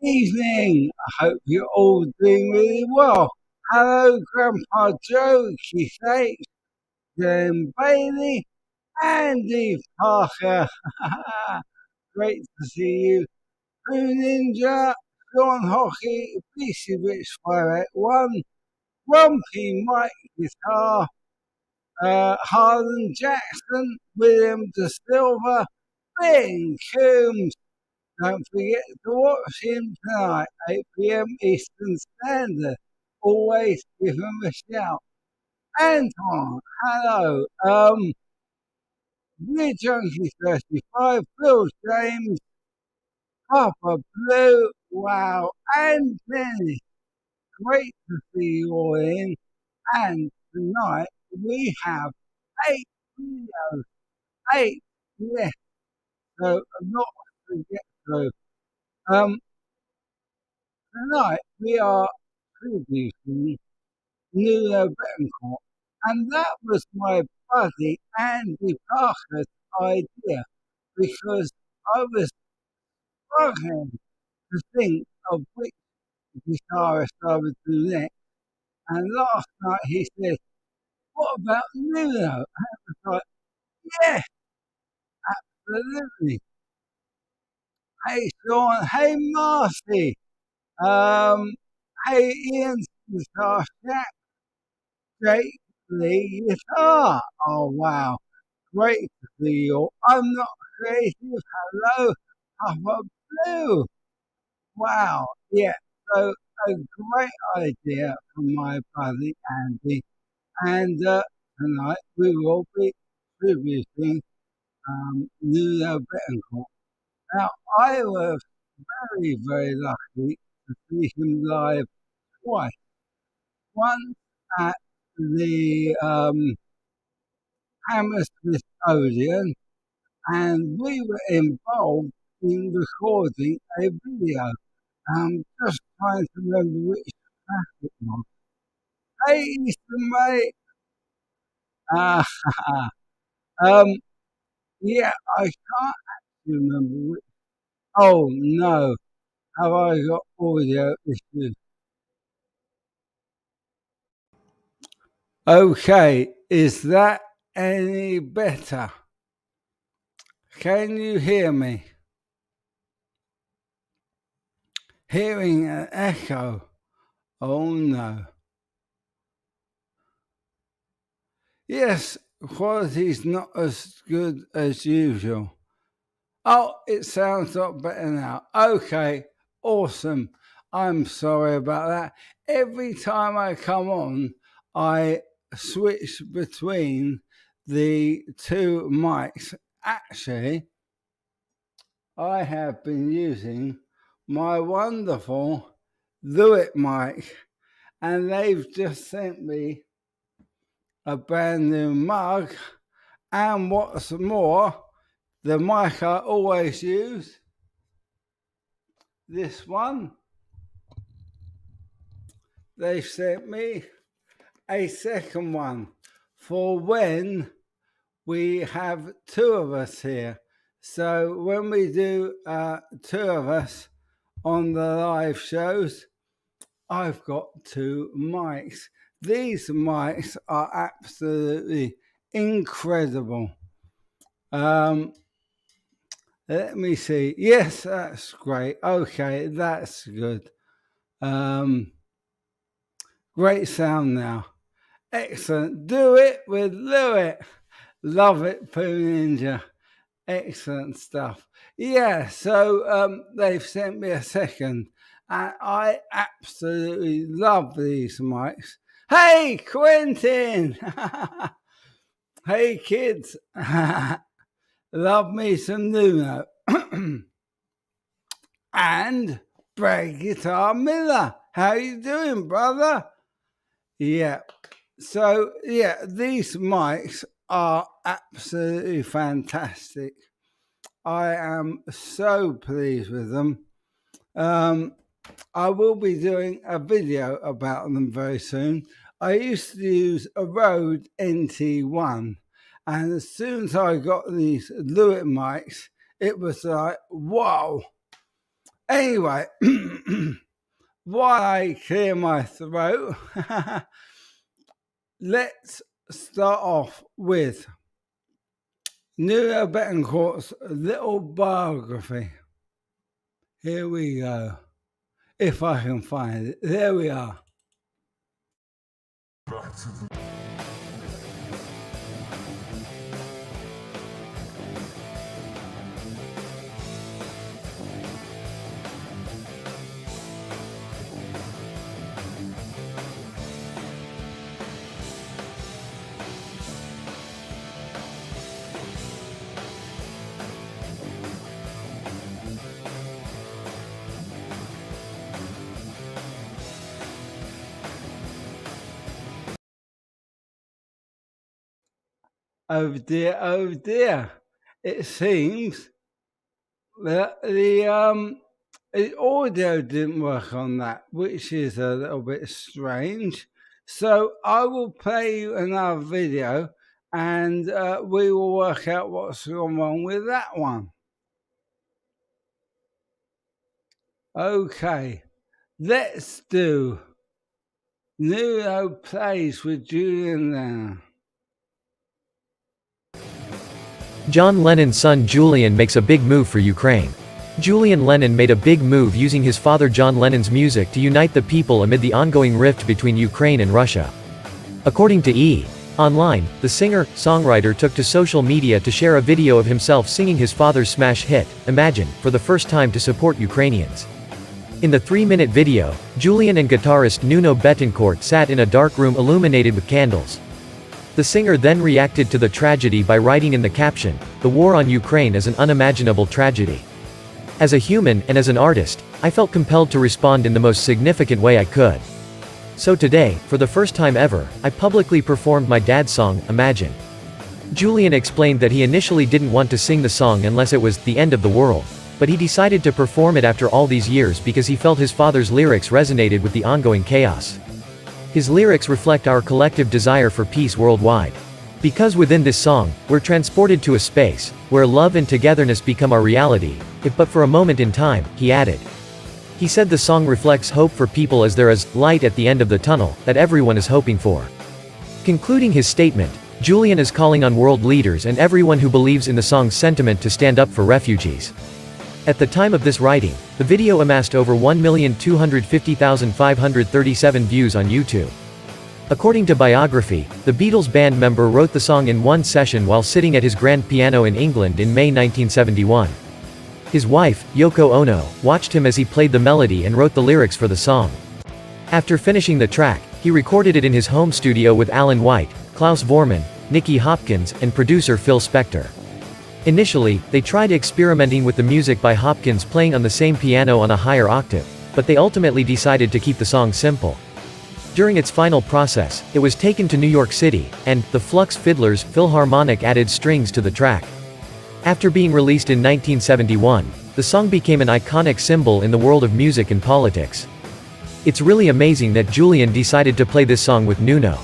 Evening. I hope you're all doing really well. Hello, Grandpa Joe, Keith H, Jen Bailey, Andy Parker. Great to see you. Blue Ninja, John Hockey, BC Rich 581, Grumpy Mike Guitar, Harlan Jackson, William De Silva, Ben Coombs. Don't forget to watch him tonight, 8 p.m. Eastern Standard. Always give him a shout. Anton, hello. Beer Junkie 35, Bill James, Papa Blue, wow, and Dennis. Great to see you all in. And tonight we have 8 videos. 8, yes. So a lot to get through. Tonight we are previewing Nuno Bettencourt, and that was my buddy Andy Parker's idea because I was struggling to think of which guitarist I would do next. And last night he said, "What about Nuno?" And I was like, "Yeah, absolutely." Hey Sean, hey Marcy, hey Ian's guitar, Shank, Jake, Leigh, guitar. Oh wow, great to see you. I'm not creative. Hello, Papa Blue. Wow, yeah. So a great idea from my buddy Andy, and tonight we will be previewing Nuno Bettencourt. Now I was very, very lucky to see him live twice. Once at the Hammersmith Odeon, and we were involved in recording a video. Just trying to remember which track it was. Hey, Eastern mate. Yeah, I can't actually remember which. Oh no, have I got audio issues? Okay, is that any better? Can you hear me? Hearing an echo. Oh no. Yes, quality's not as good as usual. Oh, it sounds a lot better now. Okay, awesome. I'm sorry about that. Every time I come on, I switch between the two mics. Actually, I have been using my wonderful Leigh mic, and they've just sent me a brand new mug, and what's more, the mic I always use, this one, they sent me a second one for when we have two of us here. So when we do two of us on the live shows, I've got two mics. These mics are absolutely incredible. Let me see. Yes, that's great. Okay, that's good. Great sound now. Excellent. Do it with Leigh. Love it, Poo Ninja. Excellent stuff. Yeah, so they've sent me a second, and I absolutely love these mics. Hey, Quentin! Hey, kids! Love me some Nuno. And Brad Guitar Miller. How you doing, brother? Yeah. So, yeah, these mics are absolutely fantastic. I am so pleased with them. I will be doing a video about them very soon. I used to use a Rode NT1, and as soon as I got these Leigh mics, it was like, wow. Anyway, while I clear my throat, let's start off with Nuno Bettencourt's little biography. Here we go. If I can find it. There we are. Oh dear. It seems that the audio didn't work on that, which is a little bit strange. So I will play you another video and we will work out what's gone wrong with that one. Okay, let's do Nuno plays with Julian Lennon. John Lennon's son Julian makes a big move for Ukraine. Julian Lennon made a big move using his father John Lennon's music to unite the people amid the ongoing rift between Ukraine and Russia. According to Ylle online, the singer-songwriter took to social media to share a video of himself singing his father's smash hit, Imagine, for the first time to support Ukrainians. In the 3-minute video, Julian and guitarist Nuno Bettencourt sat in a dark room illuminated with candles. The singer then reacted to the tragedy by writing in the caption, "The war on Ukraine is an unimaginable tragedy. As a human and as an artist, I felt compelled to respond in the most significant way I could. So today, for the first time ever, I publicly performed my dad's song, Imagine." Julian explained that he initially didn't want to sing the song unless it was the end of the world, but he decided to perform it after all these years because he felt his father's lyrics resonated with the ongoing chaos. His lyrics reflect our collective desire for peace worldwide. Because within this song, we're transported to a space where love and togetherness become our reality, if but for a moment in time, he added. He said the song reflects hope for people as there is light at the end of the tunnel that everyone is hoping for. Concluding his statement, Julian is calling on world leaders and everyone who believes in the song's sentiment to stand up for refugees. At the time of this writing, the video amassed over 1,250,537 views on YouTube. According to biography, the Beatles band member wrote the song in one session while sitting at his grand piano in England in May 1971. His wife, Yoko Ono, watched him as he played the melody and wrote the lyrics for the song. After finishing the track, he recorded it in his home studio with Alan White, Klaus Voormann, Nicky Hopkins, and producer Phil Spector. Initially, they tried experimenting with the music by Hopkins playing on the same piano on a higher octave, but they ultimately decided to keep the song simple. During its final process, it was taken to New York City, and the Flux Fiddlers Philharmonic added strings to the track. After being released in 1971, the song became an iconic symbol in the world of music and politics. It's really amazing that Julian decided to play this song with Nuno.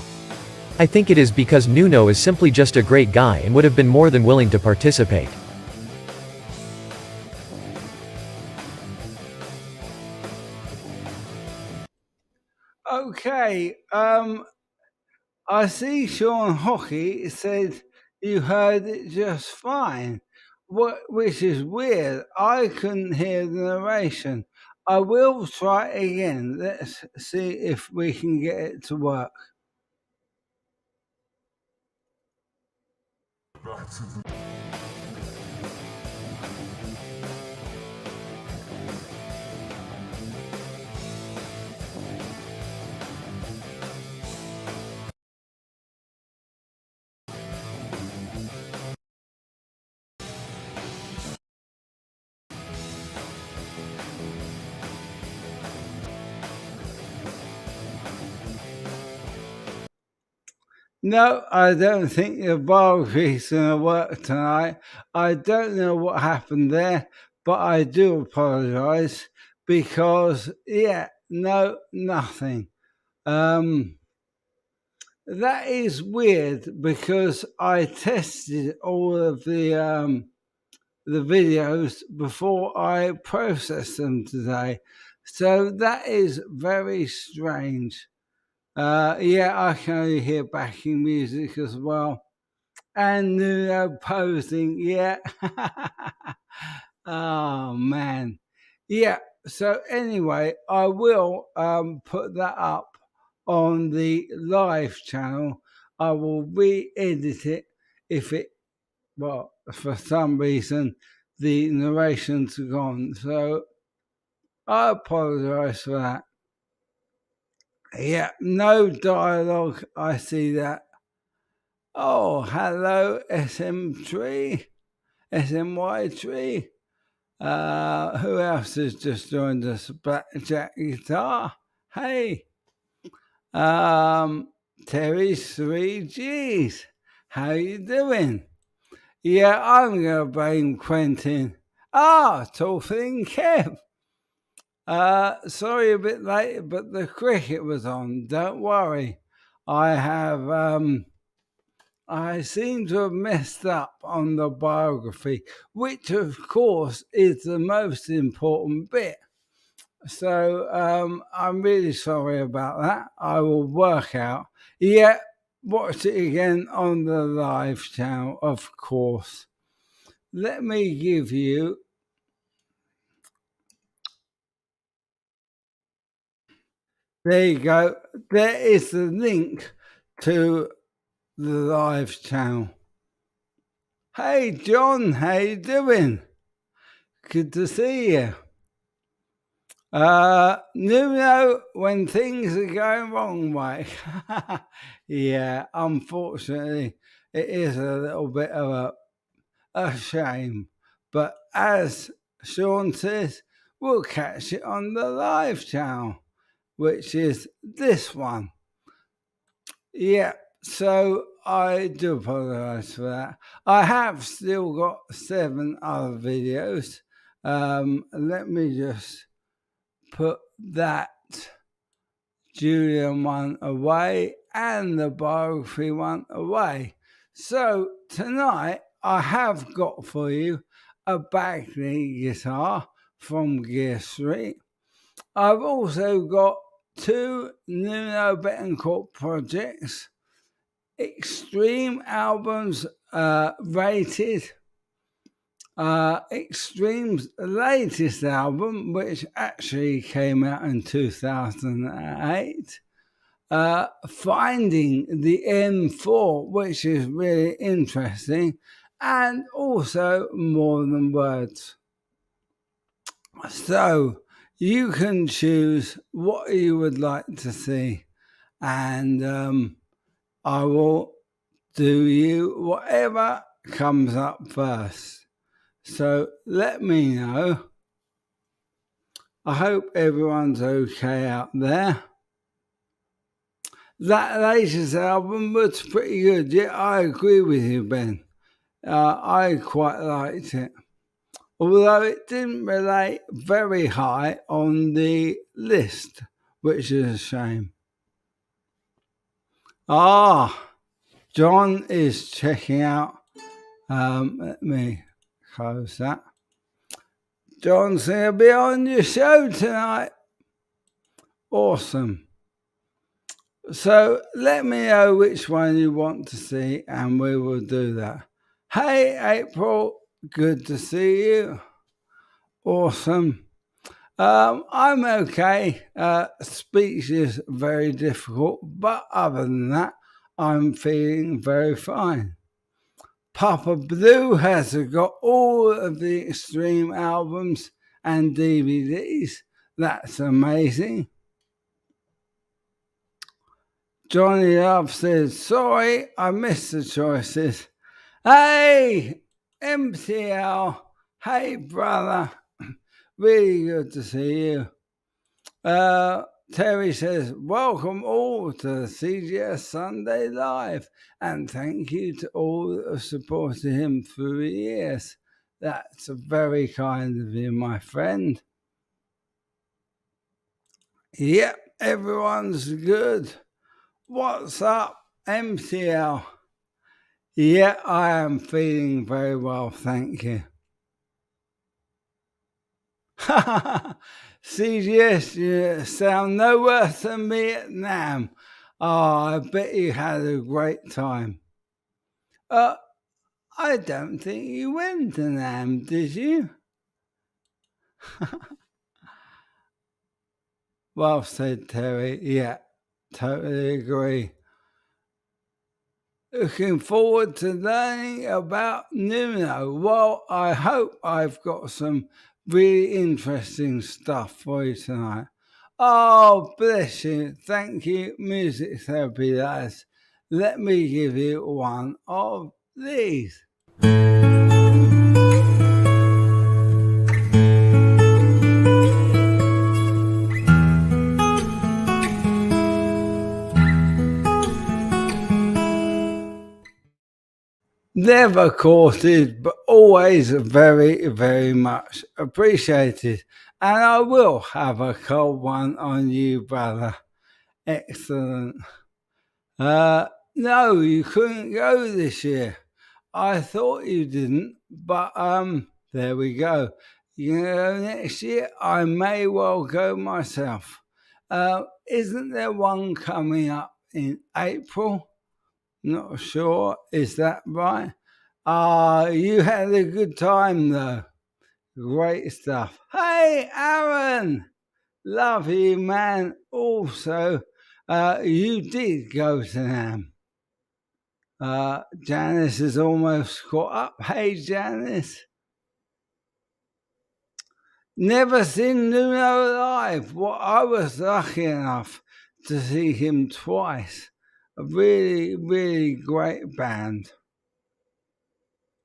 I think it is because Nuno is simply just a great guy and would have been more than willing to participate. Okay, I see Sean Hockey said you heard it just fine, which is weird. I couldn't hear the narration. I will try it again. Let's see if we can get it to work. No, I don't think the biography's going to work tonight. I don't know what happened there, but I do apologise because, nothing. That is weird because I tested all of the the videos before I process them today. So that is very strange. Yeah, I can only hear backing music as well. And Nuno posing, yeah. Oh, man. Yeah, so anyway, I will put that up on the live channel. I will re-edit it if it, well, for some reason, the narration's gone. So I apologise for that. Yeah, no dialogue. I see that. Oh, hello, SM3, SMY3. Who else has just joined us? Blackjack Guitar. Hey. Terry's 3Gs. How you doing? Yeah, I'm going to blame Quentin. Tall thing Kev. Sorry a bit late, but the cricket was on. Don't worry. I seem to have messed up on the biography, which of course is the most important bit. So I'm really sorry about that. I will work out. Yeah, watch it again on the live channel, of course. Let me give you there you go. There is the link to the live channel. Hey John, how you doing? Good to see you. Nuno, when things are going wrong, Mike. Yeah, unfortunately, it is a little bit of a shame. But as Sean says, we'll catch it on the live channel, which is this one. Yeah, so I do apologise for that. I have still got 7 other videos. Let me just put that Julian one away and the biography one away. So tonight I have got for you a Bagley guitar from Gear Street. I've also got 2 Nuno Bettencourt projects, Extreme albums rated. Extreme's latest album, which actually came out in 2008, Finding the N4, which is really interesting, and also More Than Words. So you can choose what you would like to see, and I will do you whatever comes up first. So let me know. I hope everyone's okay out there. That latest album was pretty good. Yeah, I agree with you, Ben. I quite liked it. Although it didn't relate very high on the list, which is a shame. John is checking out. Let me close that. John's going to be on your show tonight. Awesome. So let me know which one you want to see and we will do that. Hey, April. Good to see you. Awesome. I'm okay. Speech is very difficult, but other than that, I'm feeling very fine. Papa Blue has got all of the Extreme albums and DVDs. That's amazing. Johnny Love says, sorry, I missed the choices. Hey, MTL. Hey, brother. Really good to see you. Terry says, welcome all to the CGS Sunday Live, and thank you to all that have supported him through the years. That's very kind of you, my friend. Yep, everyone's good. What's up, MCL? Yeah, I am feeling very well, thank you. CGS, you sound no worse than me at NAM. Oh, I bet you had a great time. I don't think you went to NAM, did you? Well said, Terry. Yeah, totally agree. Looking forward to learning about Nuno. Well, I hope I've got some really interesting stuff for you tonight. Oh, bless you. Thank you, music therapy lads. Let me give you one of these. Never courted, but always very, very much appreciated. And I will have a cold one on you, brother. Excellent. No, you couldn't go this year. I thought you didn't, but there we go. You know, next year I may well go myself. Isn't there one coming up in April? Not sure. Is that right? You had a good time though. Great stuff. Hey, Aaron! Love you, man. Also, you did go to NAM. Janice is almost caught up. Hey, Janice. Never seen Nuno live. Well, I was lucky enough to see him twice. A really, really great band.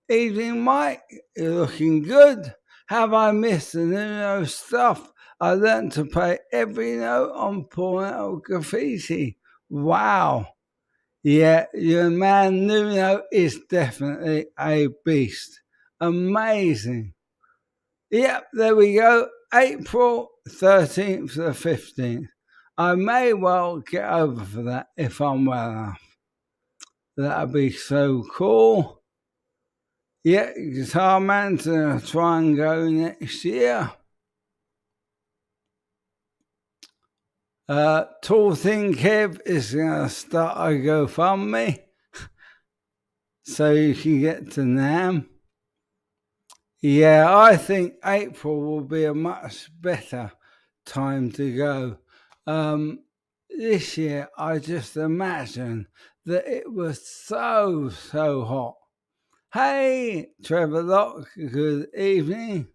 Evening, Mike. You're looking good. Have I missed the Nuno stuff? I learned to play every note on Porno Graffiti. Wow. Yeah, your man Nuno is definitely a beast. Amazing. Yep, there we go. April 13th to the 15th. I may well get over for that if I'm well enough. That'd be so cool. Yeah, Guitar Man's gonna try and go next year. Tall Thin Kev is gonna start a GoFundMe so you can get to NAM. Yeah, I think April will be a much better time to go. This year, I just imagine that it was so hot. Hey, Trevor Locke, good evening.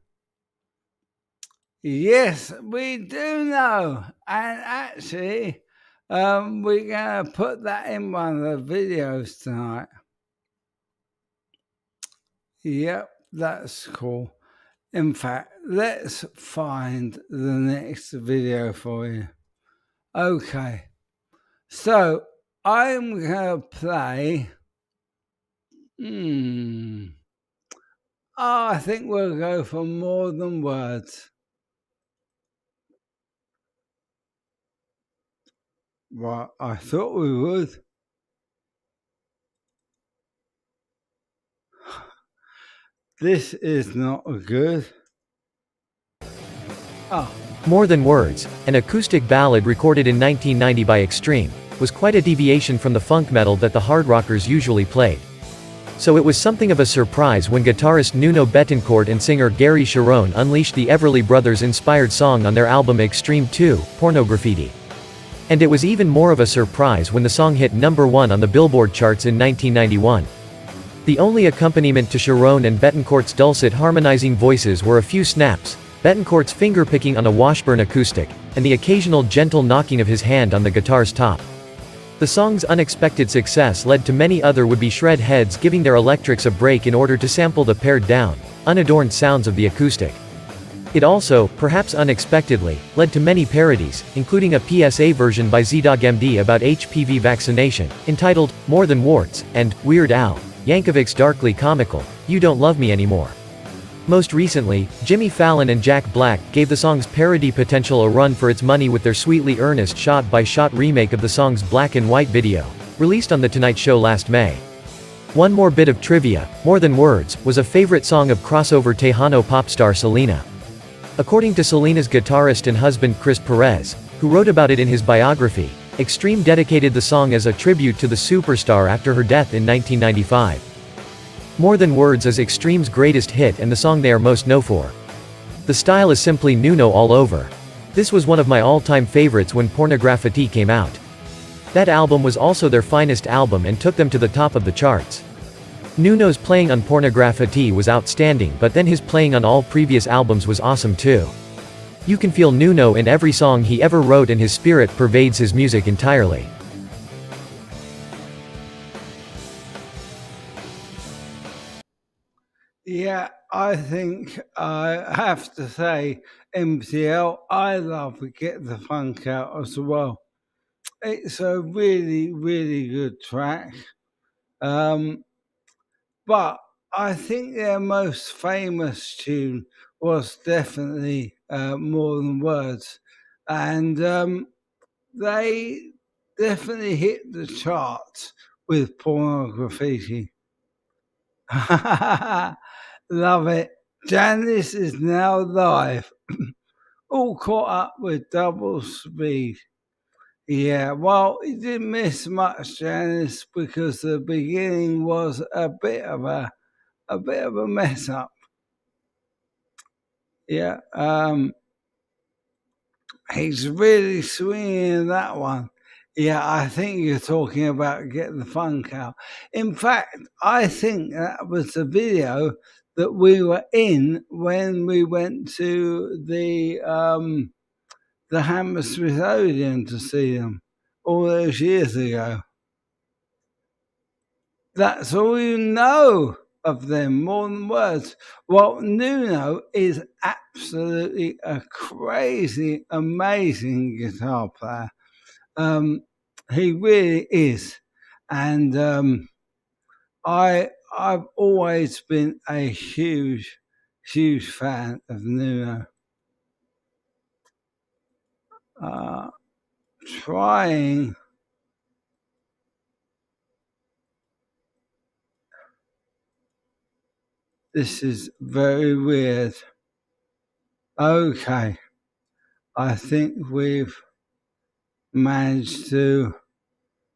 Yes, we do know. And actually, we're going to put that in one of the videos tonight. Yep, that's cool. In fact, let's find the next video for you. Okay, so I'm going to play... I think we'll go for More Than Words. Well, I thought we would. This is not good. More Than Words, an acoustic ballad recorded in 1990 by Extreme, was quite a deviation from the funk metal that the hard rockers usually played. So it was something of a surprise when guitarist Nuno Bettencourt and singer Gary Cherone unleashed the Everly Brothers-inspired song on their album Extreme 2, Porno Graffiti. And it was even more of a surprise when the song hit #1 on the Billboard charts in 1991. The only accompaniment to Cherone and Bettencourt's dulcet harmonizing voices were a few snaps, Bettencourt's finger-picking on a Washburn acoustic, and the occasional gentle knocking of his hand on the guitar's top. The song's unexpected success led to many other would-be shred heads giving their electrics a break in order to sample the pared-down, unadorned sounds of the acoustic. It also, perhaps unexpectedly, led to many parodies, including a PSA version by ZDoggMD about HPV vaccination, entitled, More Than Warts, and, Weird Al Yankovic's darkly comical, You Don't Love Me Anymore. Most recently, Jimmy Fallon and Jack Black gave the song's parody potential a run for its money with their sweetly earnest shot-by-shot remake of the song's black and white video, released on The Tonight Show last May. One more bit of trivia, More Than Words was a favorite song of crossover Tejano pop star Selena. According to Selena's guitarist and husband Chris Perez, who wrote about it in his biography, Extreme dedicated the song as a tribute to the superstar after her death in 1995. More Than Words is Extreme's greatest hit and the song they are most known for. The style is simply Nuno all over. This was one of my all-time favorites when Pornograffiti came out. That album was also their finest album and took them to the top of the charts. Nuno's playing on Pornograffiti was outstanding, but then his playing on all previous albums was awesome too. You can feel Nuno in every song he ever wrote and his spirit pervades his music entirely. Yeah, I think I have to say, MTL, I love Get the Funk Out as well. It's a really, really good track. But I think their most famous tune was definitely More Than Words. And they definitely hit the charts with Pornograffiti. Love it. Janice is now live. All caught up with double speed. Yeah, well, you didn't miss much, Janice, because the beginning was a bit of a mess up. Yeah, he's really swinging that one. Yeah, I think you're talking about Get the Funk Out. In fact, I think that was the video that we were in when we went to the Hammersmith Odeon to see them all those years ago. That's all you know of them, More Than Words. Well, Nuno is absolutely a crazy, amazing guitar player. He really is. And I've always been a huge, huge fan of Nuno. Trying. This is very weird. Okay. I think we've managed to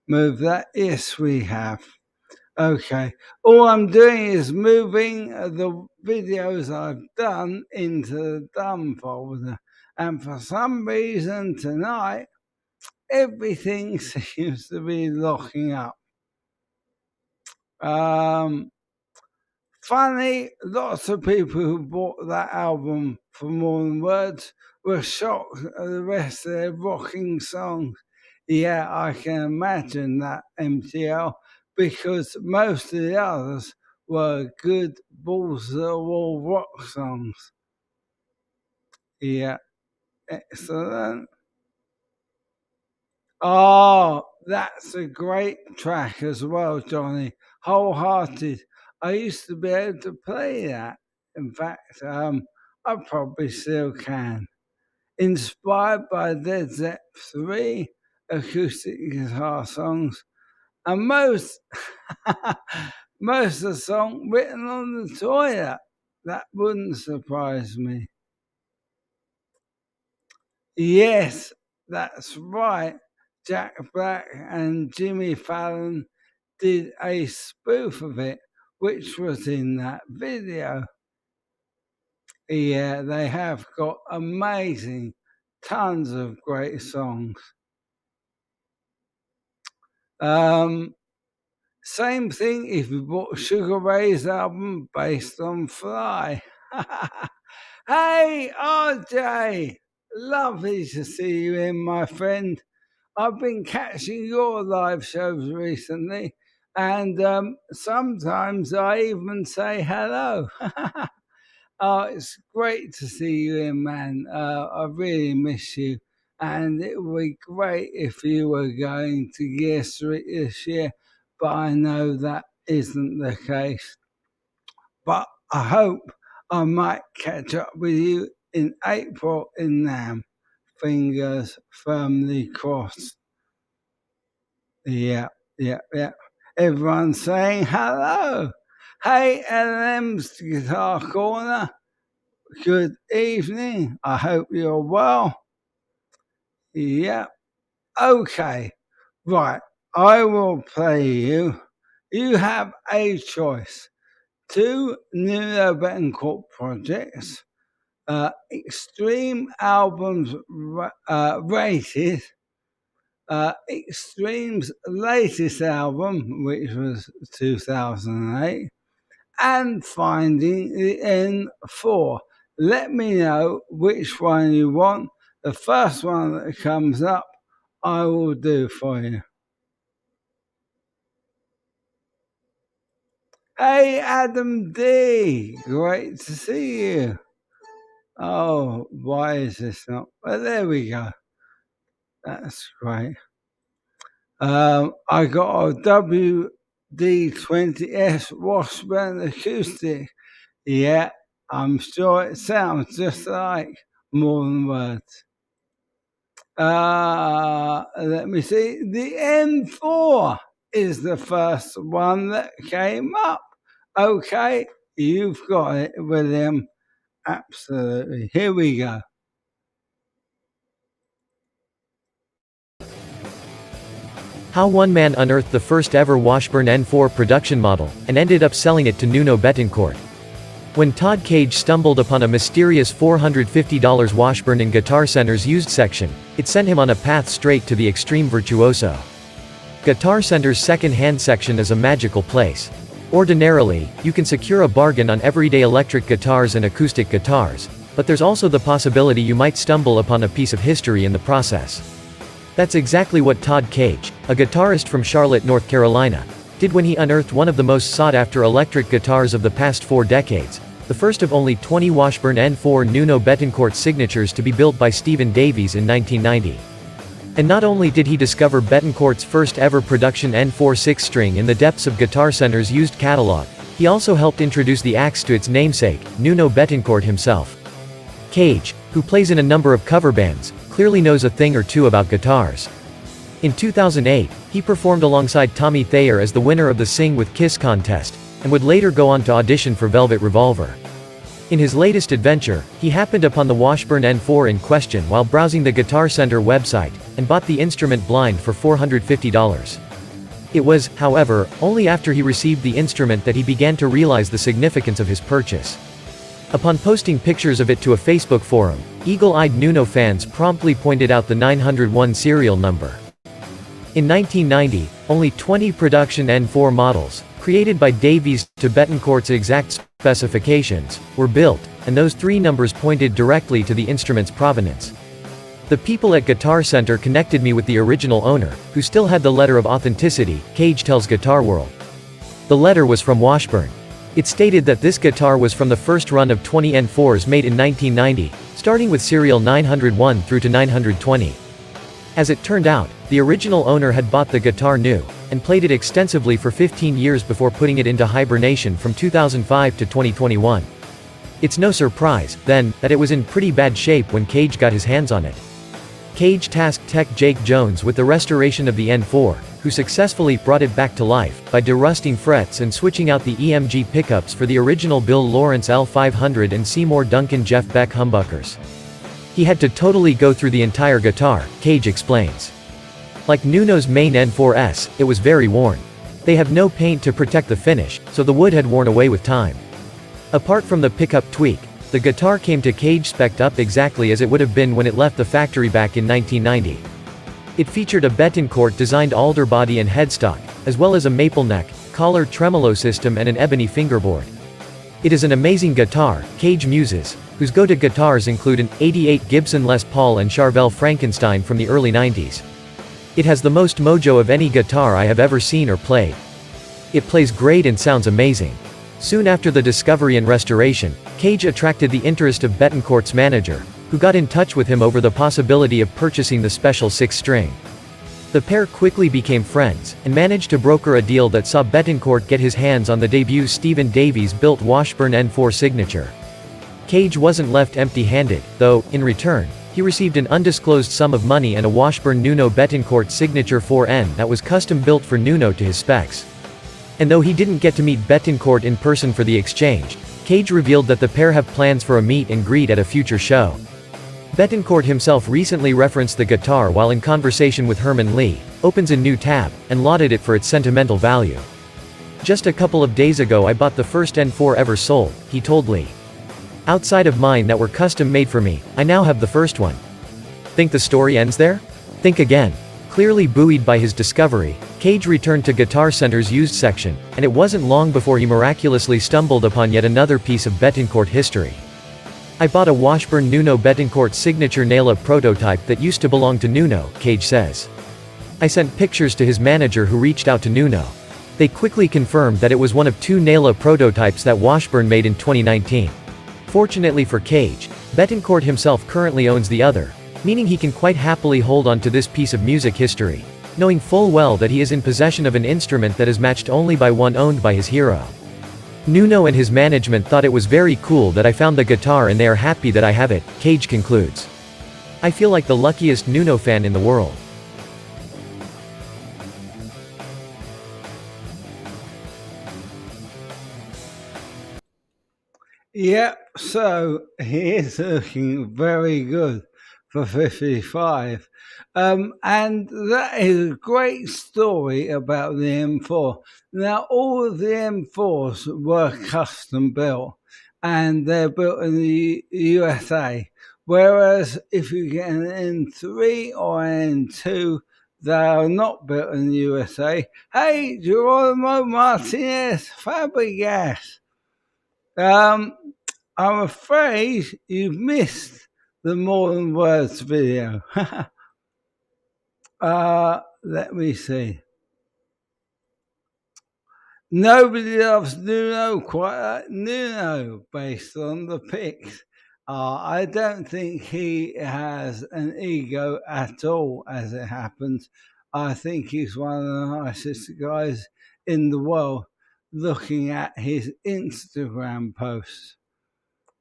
move that. Yes, we have. Okay. All I'm doing is moving the videos I've done into the done folder. And for some reason tonight, everything seems to be locking up. Funny, lots of people who bought that album for More Than Words were shocked at the rest of their rocking songs. Yeah, I can imagine that, MTL, because most of the others were good balls to the wall rock songs. Yeah, excellent. Oh, that's a great track as well, Johnny. Wholehearted. I used to be able to play that. In fact, I probably still can. Inspired by Led Zepp 3 acoustic guitar songs, and most most of the song written on the toilet. That wouldn't surprise me. Yes, that's right. Jack Black and Jimmy Fallon did a spoof of it, which was in that video. Yeah, they have got amazing, tons of great songs. Same thing if you bought Sugar Ray's album based on Fly. Hey, RJ, lovely to see you in, my friend. I've been catching your live shows recently, and sometimes I even say hello. Oh, it's great to see you in, man. I really miss you, and it would be great if you were going to Gear Street this year, but I know that isn't the case. But I hope I might catch up with you in April in Nam. Fingers firmly crossed. Yeah. Everyone's saying hello. Hey, LM's Guitar Corner. good evening. I hope you're well. Yeah, okay. Right, I will play you. You have a choice. 2 Nuno Bettencourt projects, Extreme albums rated, Extreme's latest album, which was 2008, and Finding the N4. Let me know which one you want. The first one that comes up, I will do for you. Hey, Adam D. Great to see you. Oh, why is this not? Well, there we go. That's great. I got a WD-20S Washburn acoustic. Yeah, I'm sure it sounds just like More Than Words. Let me see. The N4 is the first one that came up. Okay, you've got it, William. Absolutely. Here we go. How one man unearthed the first ever Washburn N4 production model, and ended up selling it to Nuno Bettencourt. When Todd Cage stumbled upon a mysterious $450 Washburn in Guitar Center's used section, it sent him on a path straight to the extreme virtuoso. Guitar Center's second-hand section is a magical place. Ordinarily, you can secure a bargain on everyday electric guitars and acoustic guitars, but there's also the possibility you might stumble upon a piece of history in the process. That's exactly what Todd Cage, a guitarist from Charlotte, North Carolina, did when he unearthed one of the most sought-after electric guitars of the past 4 decades, the first of only 20 Washburn N4 Nuno Bettencourt signatures to be built by Stephen Davies in 1990. And not only did he discover Bettencourt's first ever production N4 6-string in the depths of Guitar Center's used catalog, he also helped introduce the axe to its namesake, Nuno Bettencourt himself. Cage, who plays in a number of cover bands, clearly knows a thing or two about guitars. In 2008, he performed alongside Tommy Thayer as the winner of the Sing with Kiss contest, and would later go on to audition for Velvet Revolver. In his latest adventure, he happened upon the Washburn N4 in question while browsing the Guitar Center website, and bought the instrument blind for $450. It was, however, only after he received the instrument that he began to realize the significance of his purchase. Upon posting pictures of it to a Facebook forum, eagle-eyed Nuno fans promptly pointed out the 901 serial number. In 1990, only 20 production N4 models, created by Davies to Bettencourt's exact specifications, were built, and those 3 numbers pointed directly to the instrument's provenance. The people at Guitar Center connected me with the original owner, who still had the letter of authenticity, Cage tells Guitar World. The letter was from Washburn. It stated that this guitar was from the first run of 20 N4s made in 1990, starting with serial 901 through to 920. As it turned out, the original owner had bought the guitar new, and played it extensively for 15 years before putting it into hibernation from 2005 to 2021. It's no surprise, then, that it was in pretty bad shape when Cage got his hands on it. Cage tasked tech Jake Jones with the restoration of the N4, who successfully brought it back to life, by derusting frets and switching out the EMG pickups for the original Bill Lawrence L500 and Seymour Duncan Jeff Beck humbuckers. He had to totally go through the entire guitar, Cage explains. Like Nuno's main N4S, it was very worn. They have no paint to protect the finish, so the wood had worn away with time. Apart from the pickup tweak, the guitar came to Cage spec'd up exactly as it would have been when it left the factory back in 1990. It featured a Bettencourt-designed alder body and headstock, as well as a maple neck, collar tremolo system and an ebony fingerboard. It is an amazing guitar, Cage muses, whose go-to guitars include an '88 Gibson Les Paul and Charvel Frankenstein from the early 90s. It has the most mojo of any guitar I have ever seen or played. It plays great and sounds amazing. Soon after the discovery and restoration, Cage attracted the interest of Bettencourt's manager, who got in touch with him over the possibility of purchasing the special 6-string. The pair quickly became friends, and managed to broker a deal that saw Bettencourt get his hands on the debut Stephen Davies-built Washburn N4 signature. Cage wasn't left empty-handed, though, in return, he received an undisclosed sum of money and a Washburn Nuno Bettencourt signature 4N that was custom-built for Nuno to his specs. And though he didn't get to meet Bettencourt in person for the exchange, Cage revealed that the pair have plans for a meet and greet at a future show. Bettencourt himself recently referenced the guitar while in conversation with Leigh, opens a new tab, and lauded it for its sentimental value. "Just a couple of days ago I bought the first N4 ever sold," he told Leigh. "Outside of mine that were custom made for me, I now have the first one." Think the story ends there? Think again. Clearly buoyed by his discovery, Cage returned to Guitar Center's used section, and it wasn't long before he miraculously stumbled upon yet another piece of Bettencourt history. "I bought a Washburn Nuno Bettencourt signature Ylle prototype that used to belong to Nuno," Cage says. "I sent pictures to his manager who reached out to Nuno. They quickly confirmed that it was one of 2 Ylle prototypes that Washburn made in 2019. Fortunately for Cage, Bettencourt himself currently owns the other, meaning he can quite happily hold on to this piece of music history, knowing full well that he is in possession of an instrument that is matched only by one owned by his hero. Nuno and his management thought it was very cool that I found the guitar and they are happy that I have it," Cage concludes. "I feel like the luckiest Nuno fan in the world." Yep, so he is looking very good for 55. And that is a great story about the M4. Now, all of the M4s were custom built, and they're built in the USA. Whereas if you get an N3 or an N2, they are not built in the USA. Hey, Geronimo Martinez, Fabregas. I'm afraid you've missed the More Than Words video. Let me see. Nobody loves Nuno quite like Nuno, based on the pics. I don't think he has an ego at all, as it happens. I think he's one of the nicest guys in the world, looking at his Instagram posts.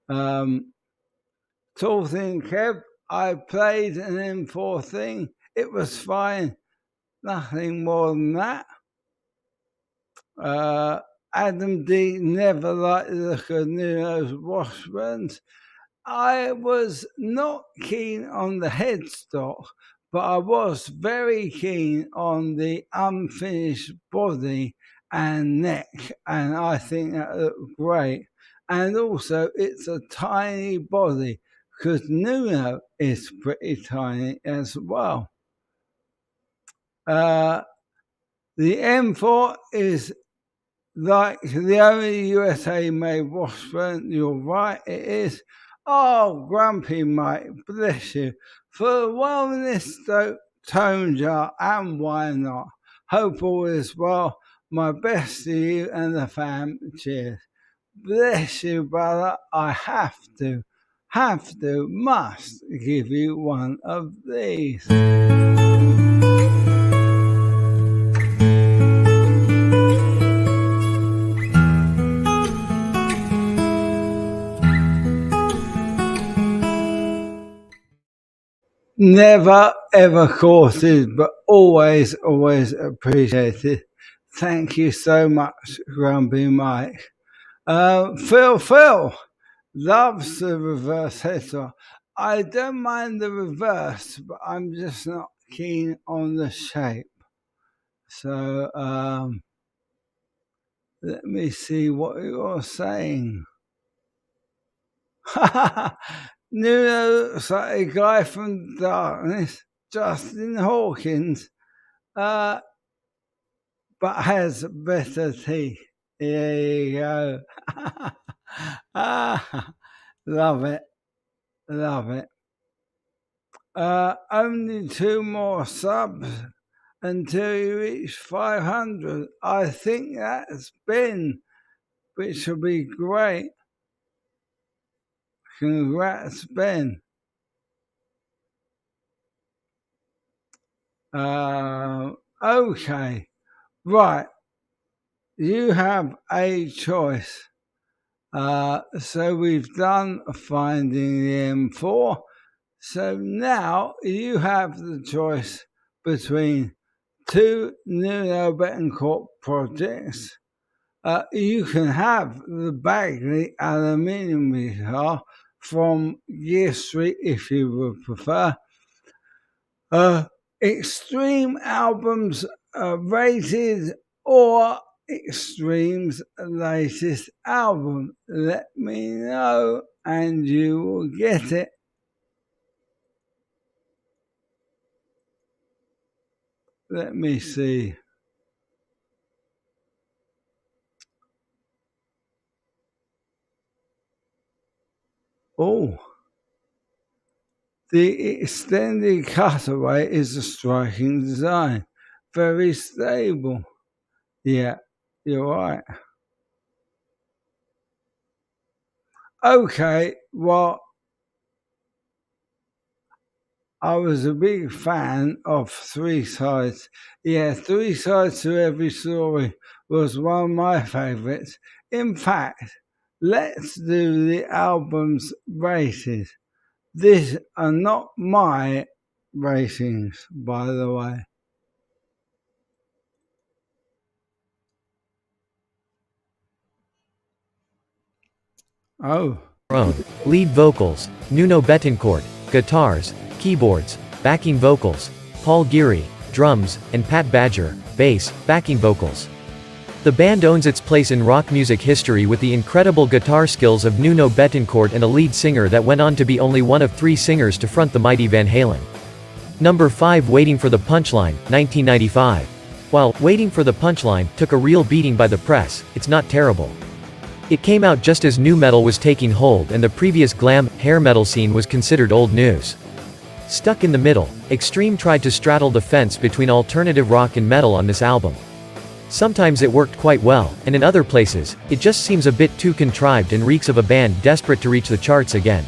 Tall thing, Kev, I played an M4 thing. It was fine. Nothing more than that. Adam D never liked the look of Nuno's Washburns. I was not keen on the headstock, but I was very keen on the unfinished body and neck, and I think that looked great. And also, it's a tiny body, because Nuno is pretty tiny as well. The M4 is like the only USA-made Washburn. You're right, it is. Oh, Grumpy Mike, bless you. For the wellness tone jar, and why not? Hope all is well. My best to you and the fam. Cheers. Bless you, brother. I must give you one of these. Never ever courted, but always appreciated. Thank you so much, Grumpy Mike. Phil loves the reverse headstock. I don't mind the reverse, but I'm just not keen on the shape. So let me see what you're saying. Nuno looks like a guy from Darkness, Justin Hawkins, but has better teeth. There you go. Love it. Only 2 more subs until you reach 500. I think that's Ben, which will be great. Congrats, Ben. Okay, right. You have a choice. So we've done finding the M4. So now you have the choice between 2 Nuno Bettencourt projects. You can have the Bagley aluminium guitar from Gear Street if you would prefer. Extreme albums rated or Extreme's latest album. Let me know and you will get it. Let me see. Oh, the extended cutaway is a striking design. Very stable. Yeah, you're right. Okay, well, I was a big fan of Three Sides. Yeah, Three Sides to Every Story was one of my favourites. In fact, let's do the albums rated. These are not my ratings, by the way. Oh. Lead vocals, Nuno Bettencourt, guitars, keyboards, backing vocals, Paul Geary, drums, and Pat Badger, bass, backing vocals. The band owns its place in rock music history with the incredible guitar skills of Nuno Bettencourt and a lead singer that went on to be only one of 3 singers to front the mighty Van Halen. Number 5, Waiting for the Punchline, 1995. While Waiting for the Punchline took a real beating by the press, it's not terrible. It came out just as nu metal was taking hold and the previous glam, hair metal scene was considered old news. Stuck in the middle, Extreme tried to straddle the fence between alternative rock and metal on this album. Sometimes it worked quite well, and in other places, it just seems a bit too contrived and reeks of a band desperate to reach the charts again.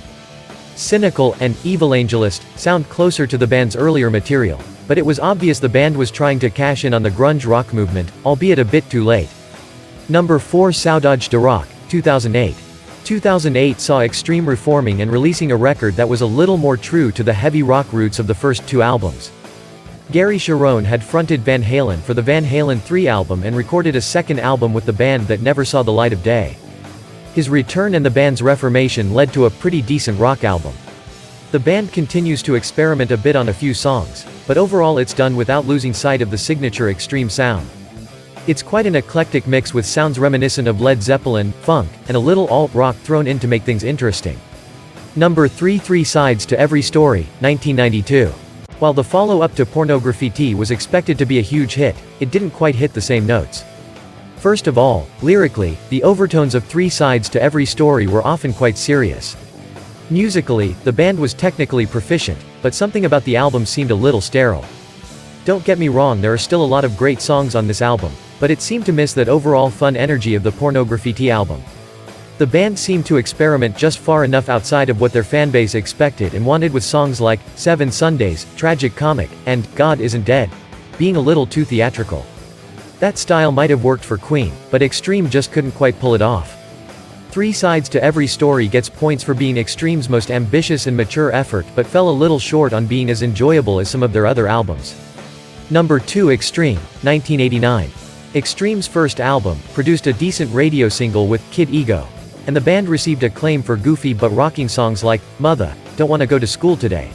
Cynical and Evangelist sound closer to the band's earlier material, but it was obvious the band was trying to cash in on the grunge rock movement, albeit a bit too late. Number 4, Saudade de Rock, 2008. 2008 saw Extreme reforming and releasing a record that was a little more true to the heavy rock roots of the first 2 albums. Gary Cherone had fronted Van Halen for the Van Halen 3 album and recorded a second album with the band that never saw the light of day. His return and the band's reformation led to a pretty decent rock album. The band continues to experiment a bit on a few songs, but overall it's done without losing sight of the signature Extreme sound. It's quite an eclectic mix with sounds reminiscent of Led Zeppelin, funk, and a little alt-rock thrown in to make things interesting. Number 3, Three Sides to Every Story, 1992. While the follow-up to Pornography was expected to be a huge hit, it didn't quite hit the same notes. First of all, lyrically, the overtones of Three Sides to Every Story were often quite serious. Musically, the band was technically proficient, but something about the album seemed a little sterile. Don't get me wrong, there are still a lot of great songs on this album, but it seemed to miss that overall fun energy of the Pornography album. The band seemed to experiment just far enough outside of what their fanbase expected and wanted, with songs like 7 Sundays, Tragic Comic, and God Isn't Dead being a little too theatrical. That style might have worked for Queen, but Extreme just couldn't quite pull it off. Three Sides to Every Story gets points for being Extreme's most ambitious and mature effort, but fell a little short on being as enjoyable as some of their other albums. Number 2, Extreme, 1989. Extreme's first album produced a decent radio single with Kid Ego, and the band received acclaim for goofy but rocking songs like Mother, Don't Wanna Go to School Today.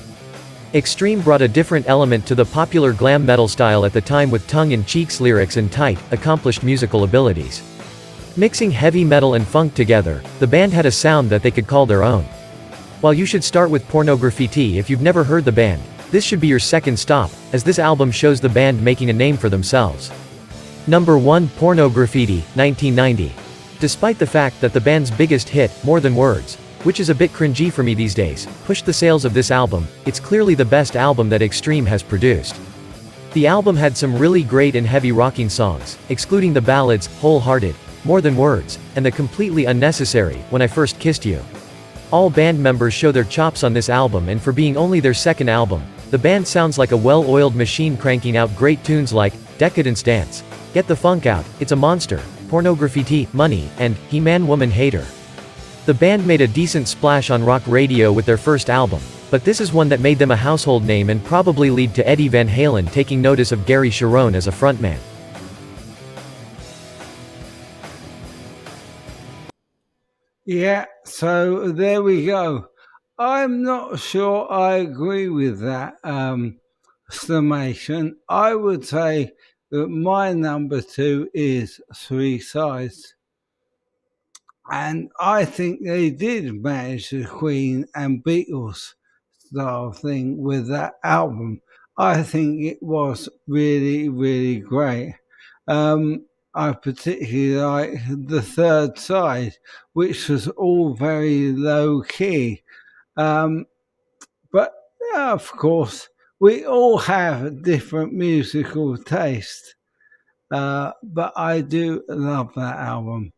Extreme brought a different element to the popular glam metal style at the time with tongue-in-cheek lyrics and tight, accomplished musical abilities. Mixing heavy metal and funk together, the band had a sound that they could call their own. While you should start with Pornography if you've never heard the band, this should be your second stop, as this album shows the band making a name for themselves. Number 1, Pornography, 1990. Despite the fact that the band's biggest hit, More Than Words, which is a bit cringy for me these days, pushed the sales of this album, it's clearly the best album that Extreme has produced. The album had some really great and heavy rocking songs, excluding the ballads, Wholehearted, More Than Words, and the completely unnecessary, When I First Kissed You. All band members show their chops on this album, and for being only their second album, the band sounds like a well-oiled machine cranking out great tunes like Decadence Dance, Get the Funk Out, It's a Monster, Pornography, Money, and He-Man Woman Hater. The band made a decent splash on rock radio with their first album, but this is one that made them a household name and probably lead to Eddie Van Halen taking notice of Gary Cherone as a frontman. Yeah, so there we go. I'm not sure I agree with that summation. I would say that my number two is Three Sides. And I think they did manage the Queen and Beatles style thing with that album. I think it was really, really great. I particularly like the third side, which was all very low key. Um, but of course, we all have different musical taste. But I do love that album.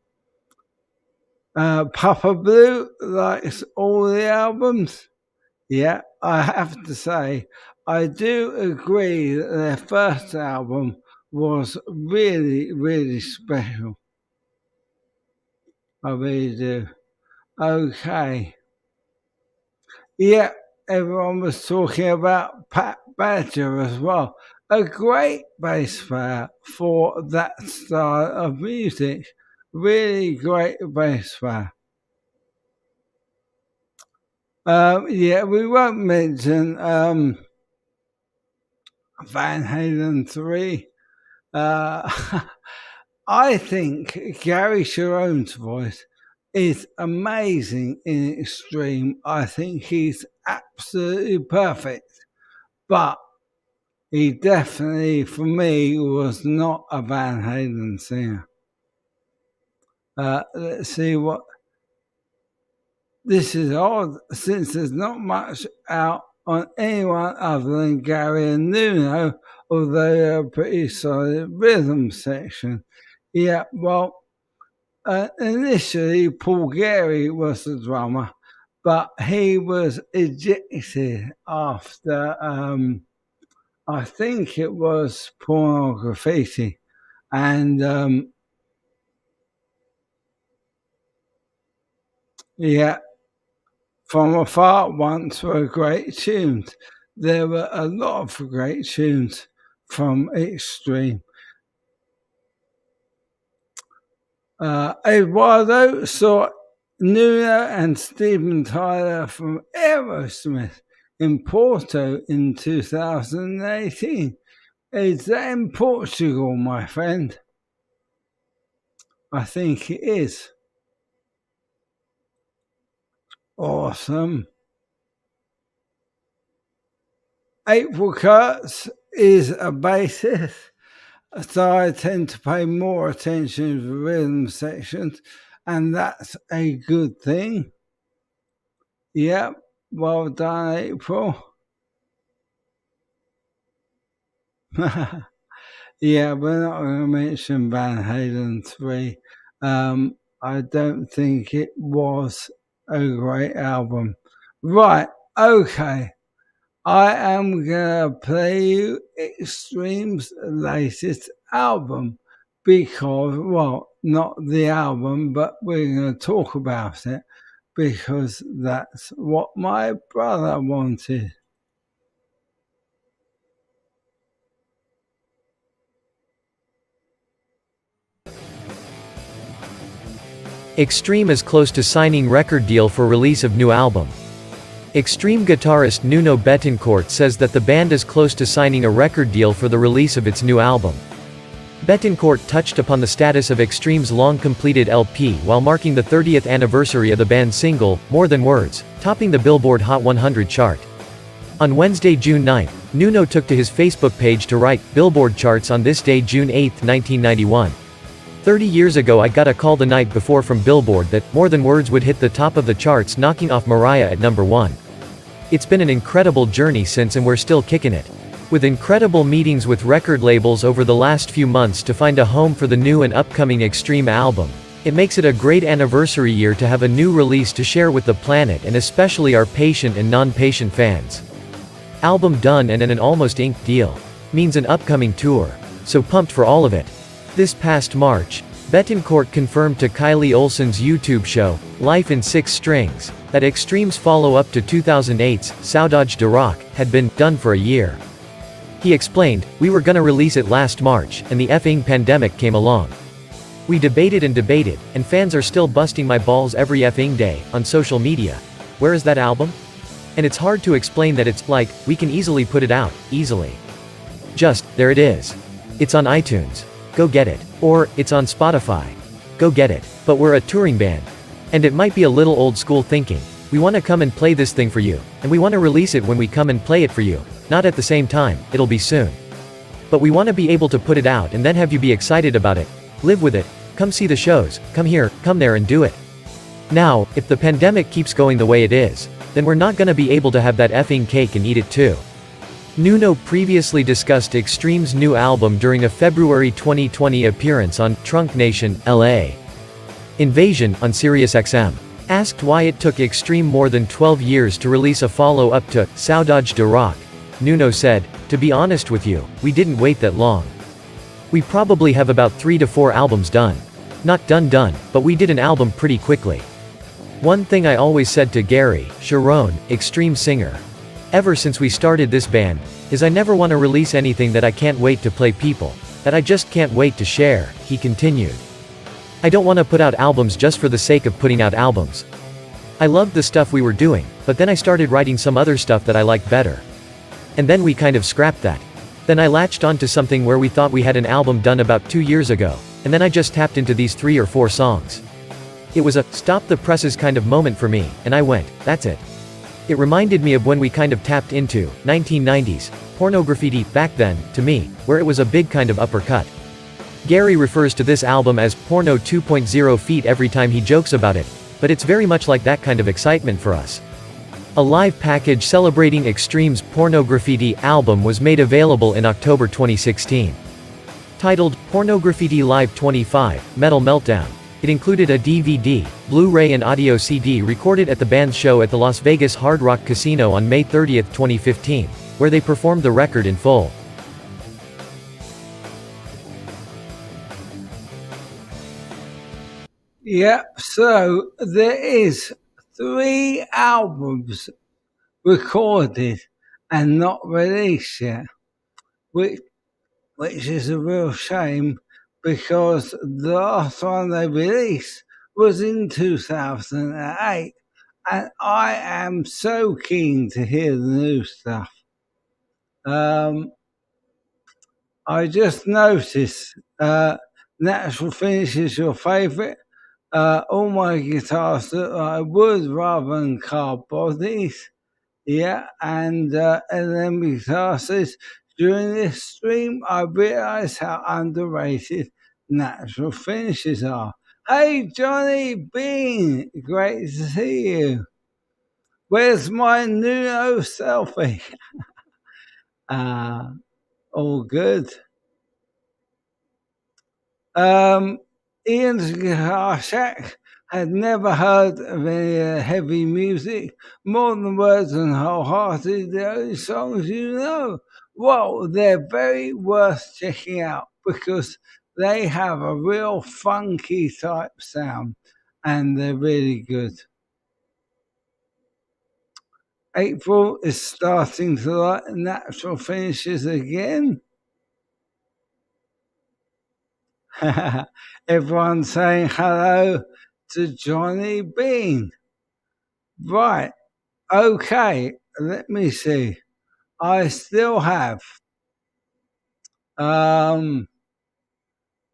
Papa Blue likes all the albums. Yeah, I have to say, I do agree that their first album was really, really special. I really do. Okay. Yeah, everyone was talking about Pat Badger as well. A great bass player for that style of music. Really great bass player. Yeah, we won't mention Van Halen 3. I think Gary Sharon's voice is amazing in Extreme. I think he's absolutely perfect. But he definitely, for me, was not a Van Halen singer. Let's see what. This is odd since there's not much out on anyone other than Gary and Nuno, although they're a pretty solid rhythm section. Yeah, well, initially Paul Gary was the drummer, but he was ejected after, I think it was Pornography. And yeah, From Afar once were great tunes. There were a lot of great tunes from Extreme. Eduardo saw Nuno and Steven Tyler from Aerosmith in Porto in 2018. Is that in Portugal, my friend? I think it is. Awesome. April Kurtz is a bassist, so I tend to pay more attention to the rhythm sections, and that's a good thing. Yep, well done, April. Yeah, we're not going to mention Van Halen 3. I don't think it was a great album. Right, okay. I am going to play you Extreme's latest album because, well, not the album, but we're going to talk about it because that's what my brother wanted. Extreme is close to signing record deal for release of new album. Extreme guitarist Nuno Bettencourt says that the band is close to signing a record deal for the release of its new album. Bettencourt touched upon the status of Extreme's long-completed LP while marking the 30th anniversary of the band's single, More Than Words, topping the Billboard Hot 100 chart. On Wednesday, June 9, Nuno took to his Facebook page to write, Billboard charts on this day, June 8, 1991. 30 years ago I got a call the night before from Billboard that More Than Words would hit the top of the charts, knocking off Mariah at number 1. It's been an incredible journey since, and we're still kicking it. With incredible meetings with record labels over the last few months to find a home for the new and upcoming Extreme album, it makes it a great anniversary year to have a new release to share with the planet and especially our patient and non-patient fans. Album done and an almost inked deal. Means an upcoming tour. So pumped for all of it. This past March, Bettencourt confirmed to Kylie Olsen's YouTube show, Life in 6 Strings, that Extreme's follow-up to 2008's Saudade de Rock had been done for a year. He explained, we were gonna release it last March, and the effing pandemic came along. We debated and debated, and fans are still busting my balls every effing day, on social media. Where is that album? And it's hard to explain that it's, like, we can easily put it out, easily. Just, there it is. It's on iTunes. Go get it. Or, it's on Spotify. Go get it. But we're a touring band. And it might be a little old school thinking. We want to come and play this thing for you, and we want to release it when we come and play it for you. Not at the same time, it'll be soon. But we want to be able to put it out and then have you be excited about it. Live with it. Come see the shows, come here, come there and do it. Now, if the pandemic keeps going the way it is, then we're not gonna be able to have that effing cake and eat it too. Nuno previously discussed Extreme's new album during a February 2020 appearance on Trunk Nation, LA. Invasion, on SiriusXM. Asked why it took Extreme more than 12 years to release a follow-up to Saudade de Rock, Nuno said, "To be honest with you, we didn't wait that long. We probably have about 3 to 4 albums done. Not done, but we did an album pretty quickly. One thing I always said to Gary, Sharon, Extreme singer, ever since we started this band, is I never want to release anything that I can't wait to play people, that I just can't wait to share," he continued. "I don't want to put out albums just for the sake of putting out albums. I loved the stuff we were doing, but then I started writing some other stuff that I liked better. And then we kind of scrapped that. Then I latched onto something where we thought we had an album done about 2 years ago, and then I just tapped into these 3 or 4 songs. It was a stop the presses kind of moment for me, and I went, that's it. It reminded me of when we kind of tapped into 1990s pornography back then, to me, where it was a big kind of uppercut. Gary refers to this album as Porno 2.0 feet every time he jokes about it, but it's very much like that kind of excitement for us. A live package celebrating Extreme's Pornograffiti album was made available in October 2016. Titled, Pornograffiti Live 25, Metal Meltdown. It included a DVD, Blu-ray and audio CD recorded at the band's show at the Las Vegas Hard Rock Casino on May 30, 2015, where they performed the record in full. Yep, so there is 3 albums recorded and not released yet, which is a real shame because the last one they released was in 2008, and I am so keen to hear the new stuff. I just noticed Natural Finish is your favourite. All my guitars look like wood rather than car bodies. Yeah, and then guitar says, during this stream, I realised how underrated Natural Finishes are. Hey, Johnny Bean, great to see you. Where's my Nuno selfie? All good. Ian's guitar shack had never heard of any heavy music, more than words and wholehearted, the only songs you know. Well, they're very worth checking out because they have a real funky type sound and they're really good. April is starting to like Natural Finishes again. Everyone's saying hello to Johnny Bean. Right, okay, let me see. I still have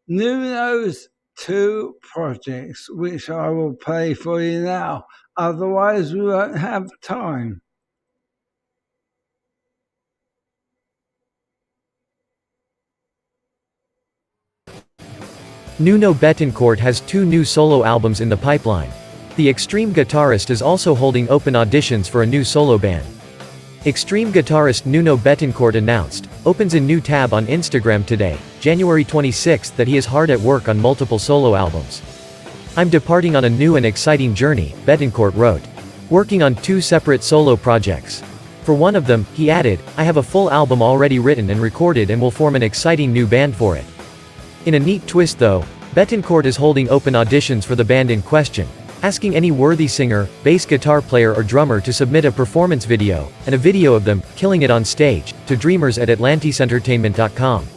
Nuno's 2 projects, which I will play for you now. Otherwise, we won't have time. Nuno Bettencourt has 2 new solo albums in the pipeline. The Extreme guitarist is also holding open auditions for a new solo band. Extreme guitarist Nuno Bettencourt announced, opens a new tab on Instagram today, January 26, that he is hard at work on multiple solo albums. "I'm departing on a new and exciting journey," Bettencourt wrote. "Working on 2 separate solo projects. For one of them," he added, "I have a full album already written and recorded and will form an exciting new band for it." In a neat twist though, Bettencourt is holding open auditions for the band in question, asking any worthy singer, bass guitar player or drummer to submit a performance video, and a video of them, killing it on stage, to dreamers@atlanticentertainment.com.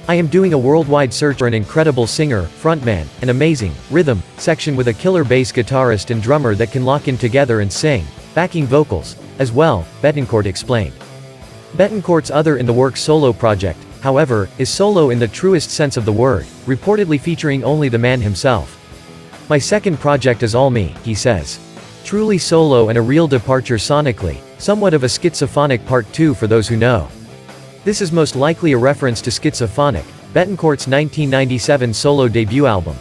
I am doing a worldwide search for an incredible singer, frontman, an amazing rhythm section with a killer bass guitarist and drummer that can lock in together and sing backing vocals as well, Bettencourt explained. Bettencourt's other in the works solo project, however, is solo in the truest sense of the word, reportedly featuring only the man himself. My second project is all me, he says. Truly solo and a real departure sonically, somewhat of a schizophonic part 2 for those who know. This is most likely a reference to Schizophonic, Bettencourt's 1997 solo debut album.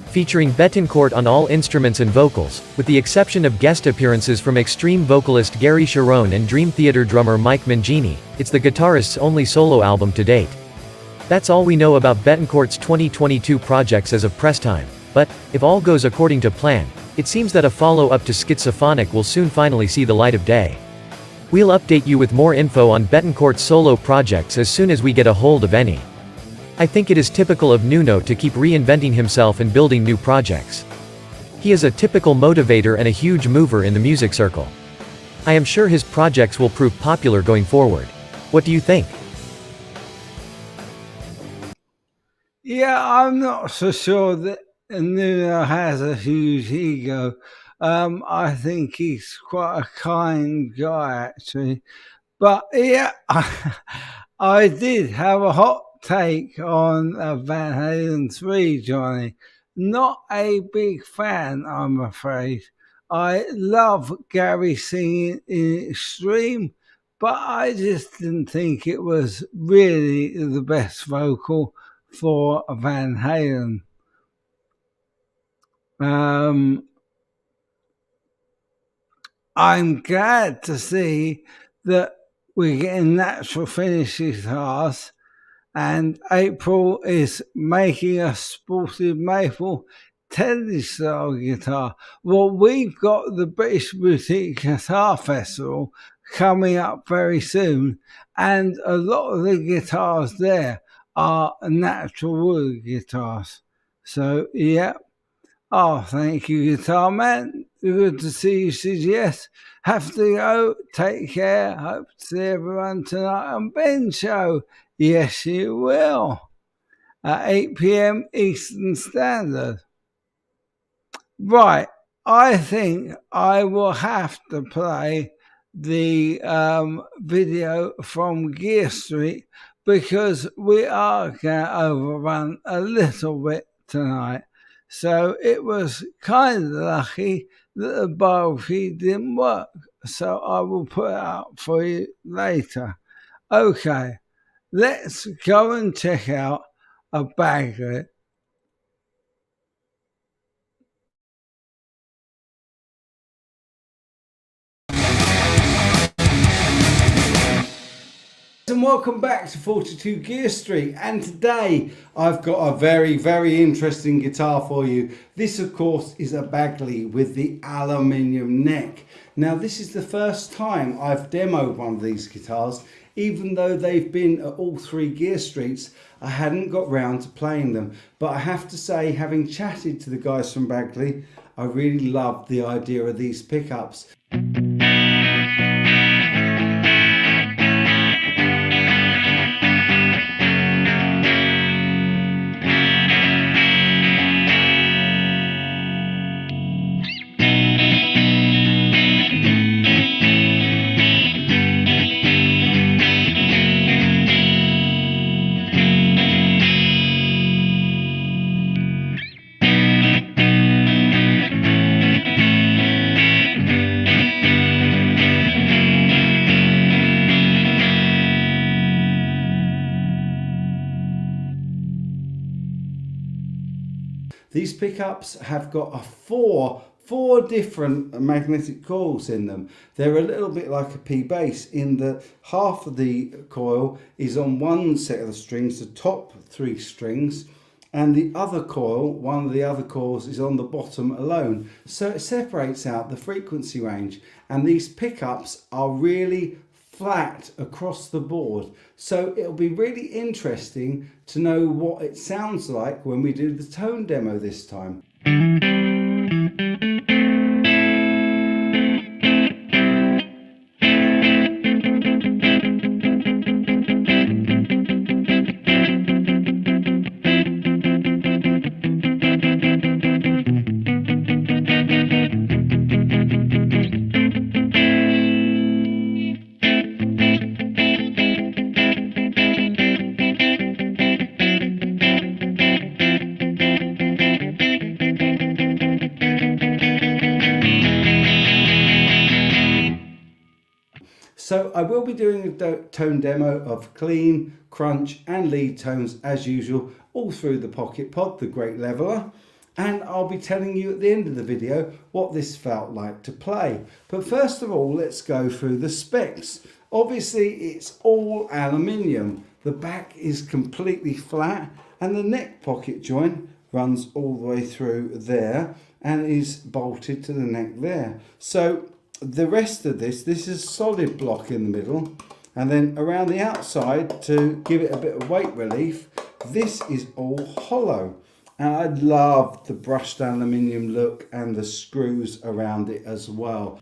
Featuring Bettencourt on all instruments and vocals, with the exception of guest appearances from extreme vocalist Gary Cherone and Dream Theater drummer Mike Mangini, it's the guitarist's only solo album to date. That's all we know about Bettencourt's 2022 projects as of press time, but, if all goes according to plan, it seems that a follow-up to Schizophonic will soon finally see the light of day. We'll update you with more info on Bettencourt's solo projects as soon as we get a hold of any. I think it is typical of Nuno to keep reinventing himself and building new projects. He is a typical motivator and a huge mover in the music circle. I am sure his projects will prove popular going forward. What do you think? Yeah, I'm not so sure that Nuno has a huge ego. I think he's quite a kind guy, actually. But yeah, I did have a hot take on Van Halen 3, Johnny. Not a big fan, I'm afraid. I love Gary singing in extreme, but I just didn't think it was really the best vocal for Van Halen. I'm glad to see that we're getting natural finish guitars, and April is making a sportive maple Teddy style guitar. Well, we've got the British Boutique Guitar Festival coming up very soon, and a lot of the guitars there are natural wood guitars. So, yeah. Oh, thank you, Guitar Man. Good to see you, said yes. Have to go. Take care. Hope to see everyone tonight on Ben's show. Yes, you will. At 8 p.m. Eastern Standard. Right. I think I will have to play the video from Gear Street because we are going to overrun a little bit tonight. So it was kind of lucky that the biography didn't work. So I will put it up for you later. Okay, let's go and check out a Bagley. And welcome back to 42 Gear Street, and today I've got a very, very interesting guitar for you. This of course is a Bagley with the aluminium neck. Now this is the first time I've demoed one of these guitars. Even though they've been at all 3 Gear Streets, I hadn't got round to playing them. But I have to say, having chatted to the guys from Bagley, I really loved the idea of these pickups. These pickups have got a four different magnetic coils in them. They're a little bit like a P bass in that half of the coil is on one set of the strings, the top 3 strings, and the other coil, one of the other coils, is on the bottom alone. So it separates out the frequency range, and these pickups are really flat across the board. So it'll be really interesting to know what it sounds like when we do the tone demo this time. So I will be doing a tone demo of clean, crunch and lead tones as usual, all through the Pocket Pod, the great leveler. And I'll be telling you at the end of the video what this felt like to play. But first of all, let's go through the specs. Obviously, it's all aluminium. The back is completely flat and the neck pocket joint runs all the way through there and is bolted to the neck there. So the rest of this is solid block in the middle, and then around the outside, to give it a bit of weight relief, this is all hollow. And I love the brushed aluminium look and the screws around it as well.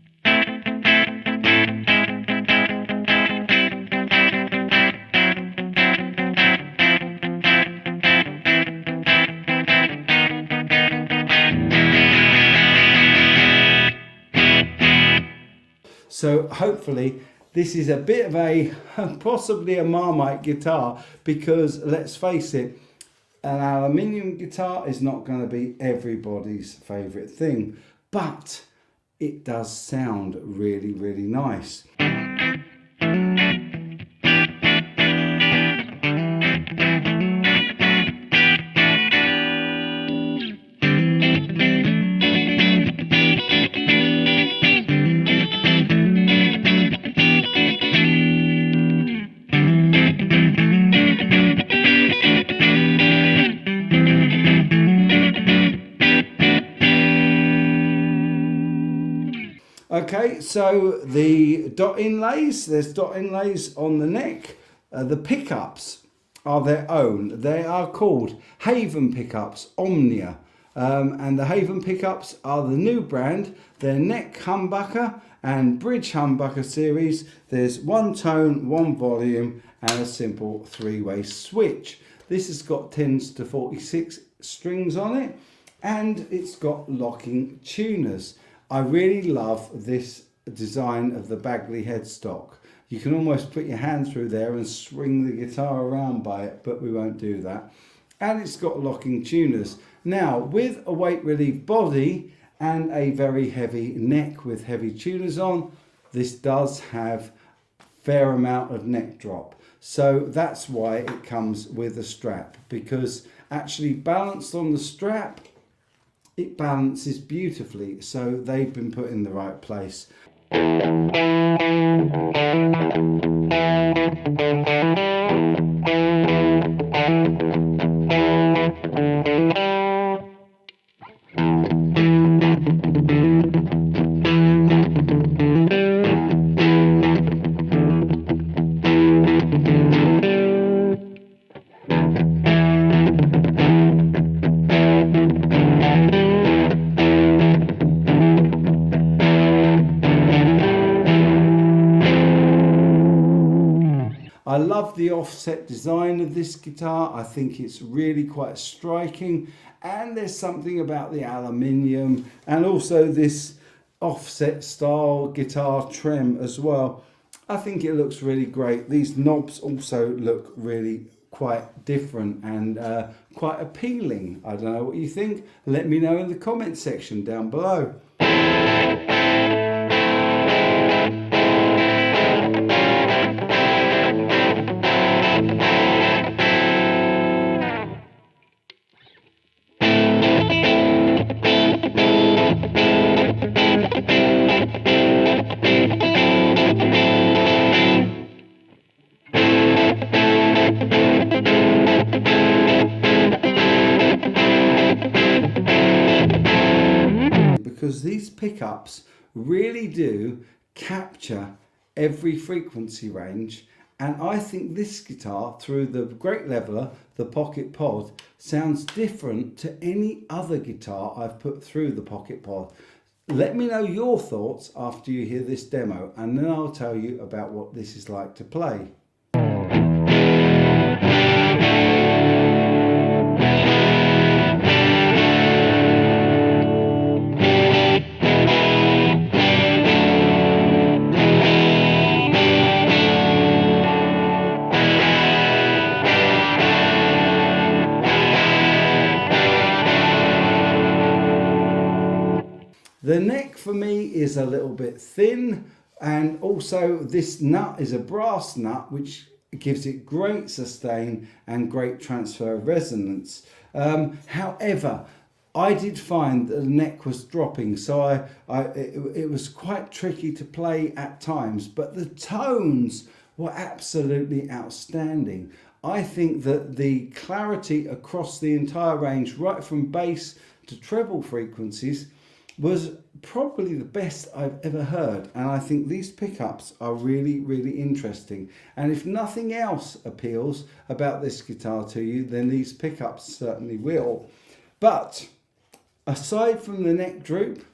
So hopefully this is a bit of a, possibly a Marmite guitar, because let's face it, an aluminium guitar is not going to be everybody's favourite thing, but it does sound really, really nice. Okay, so the dot inlays, there's dot inlays on the neck. The pickups are their own. They are called Yvan pickups, Omnia. And the Yvan pickups are the new brand. They're neck humbucker and bridge humbucker series. There's one tone, one volume and a simple three-way switch. This has got 10s to 46 strings on it, and it's got locking tuners. I really love this design of the Bagley headstock. You can almost put your hand through there and swing the guitar around by it, but we won't do that. And it's got locking tuners. Now, with a weight relief body and a very heavy neck with heavy tuners on, this does have a fair amount of neck drop. So that's why it comes with a strap, because actually balanced on the strap, it balances beautifully, so they've been put in the right place. I love the offset design of this guitar. I think it's really quite striking, and there's something about the aluminium and also this offset style guitar trim as well. I think it looks really great. These knobs also look really quite different and quite appealing. I don't know what you think. Let me know in the comment section down below. Because these pickups really do capture every frequency range, and I think this guitar, through the great leveler, the Pocket Pod, sounds different to any other guitar I've put through the Pocket Pod. Let me know your thoughts after you hear this demo, and then I'll tell you about what this is like to play. The neck for me is a little bit thin. And also this nut is a brass nut, which gives it great sustain and great transfer of resonance. However, I did find that the neck was dropping, so it was quite tricky to play at times, but the tones were absolutely outstanding. I think that the clarity across the entire range, right from bass to treble frequencies, was probably the best I've ever heard. And I think these pickups are really, really interesting. And if nothing else appeals about this guitar to you, then these pickups certainly will. But aside from the neck droop,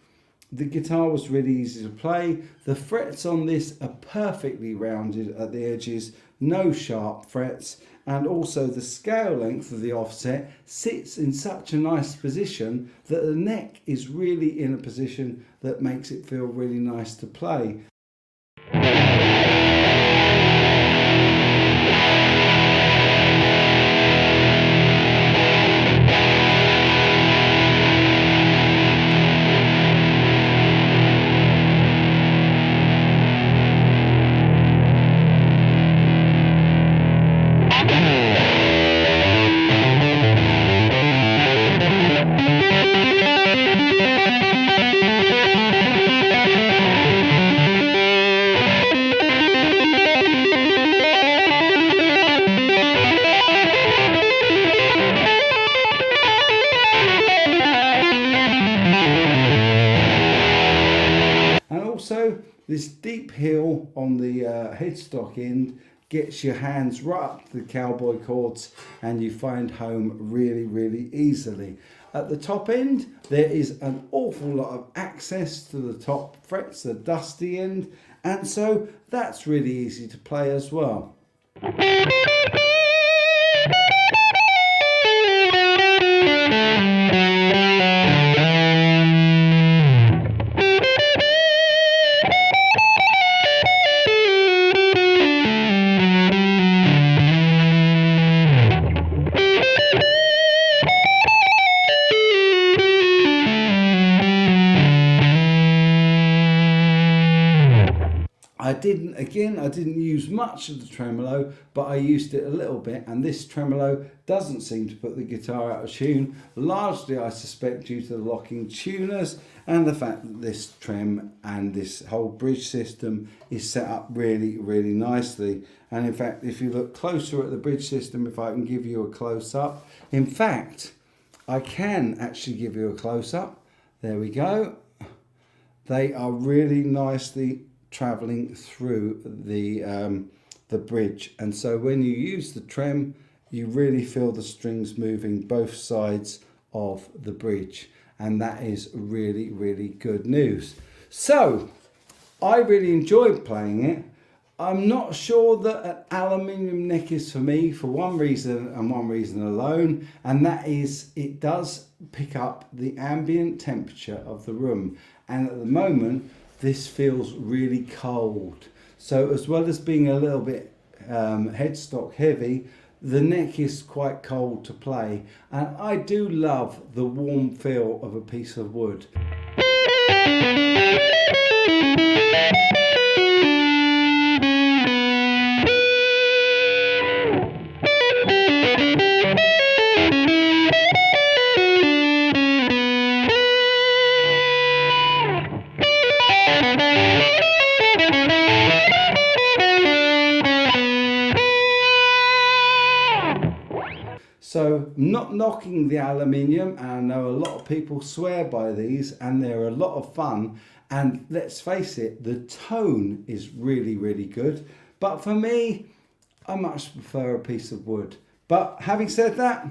the guitar was really easy to play. The frets on this are perfectly rounded at the edges, no sharp frets, and also the scale length of the offset sits in such a nice position that the neck is really in a position that makes it feel really nice to play. This deep heel on the headstock end gets your hands right up to the cowboy chords and you find home really, really easily. At the top end, there is an awful lot of access to the top frets, the dusty end, and so that's really easy to play as well. I didn't use much of the tremolo, but I used it a little bit, and this tremolo doesn't seem to put the guitar out of tune, largely I suspect due to the locking tuners and the fact that this trem and this whole bridge system is set up really, really nicely. And in fact, if you look closer at the bridge system, if I can give you a close-up, in fact, I can actually give you a close-up. There we go. They are really nicely traveling through the bridge, and so when you use the trem, you really feel the strings moving both sides of the bridge, and that is really, really good news. So I really enjoyed playing it. I'm not sure that an aluminium neck is for me for one reason and one reason alone, and that is it does pick up the ambient temperature of the room, and at the moment this feels really cold. So as well as being a little bit headstock heavy, the neck is quite cold to play. And I do love the warm feel of a piece of wood. So not knocking the aluminium, and I know a lot of people swear by these and they're a lot of fun, and let's face it, the tone is really, really good, but for me, I much prefer a piece of wood. But having said that,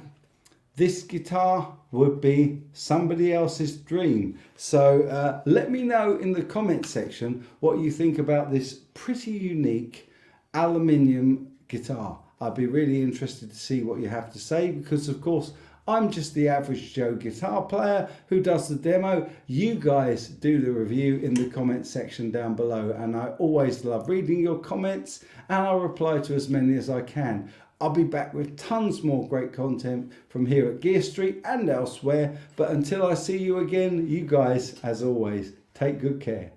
this guitar would be somebody else's dream. So let me know in the comment section what you think about this pretty unique aluminium guitar. I'd be really interested to see what you have to say, because of course I'm just the average Joe guitar player who does the demo. You guys do the review in the comment section down below, and I always love reading your comments and I'll reply to as many as I can. I'll be back with tons more great content from here at Gear Street and elsewhere, but until I see you again, you guys, as always, take good care.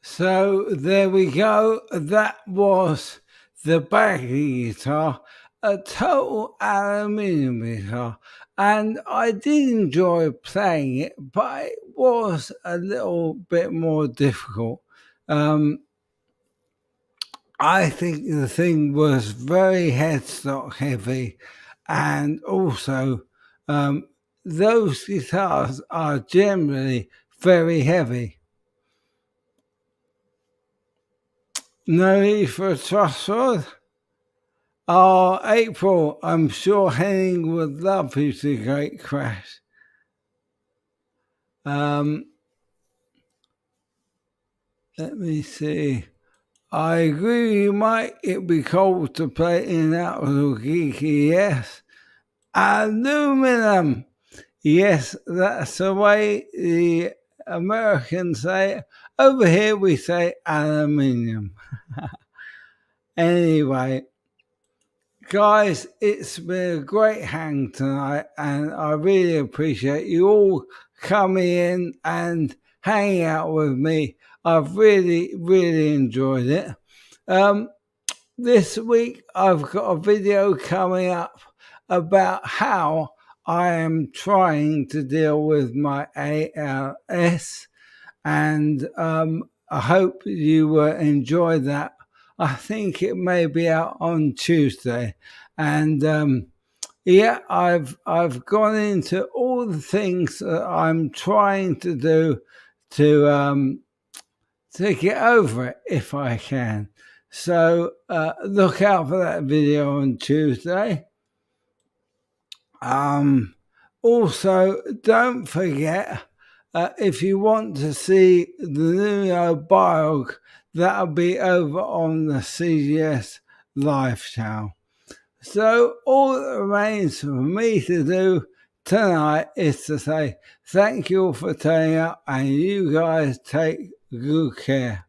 So there we go. That was the Bagley guitar, a total aluminium guitar. And I did enjoy playing it, but it was a little bit more difficult. I think the thing was very headstock heavy, and also those guitars are generally very heavy. No need for a truss rod? Oh, April, I'm sure Henning would love you to gate crash. Let me see. I agree with you, Mike. It'd be cold to play in and out of the geeky, yes. Aluminum. Yes, that's the way the Americans say it. Over here we say aluminium. Anyway, guys, it's been a great hang tonight, and I really appreciate you all coming in and hanging out with me. I've really, really enjoyed it. This week I've got a video coming up about how I am trying to deal with my ALS, and I hope you will enjoy that. I think it may be out on Tuesday, and yeah, I've gone into all the things that I'm trying to do to get over it if I can. So look out for that video on Tuesday. Also, don't forget, if you want to see the Nuno Biog, that'll be over on the CGS live channel. So all that remains for me to do tonight is to say thank you for turning up, and you guys take good care.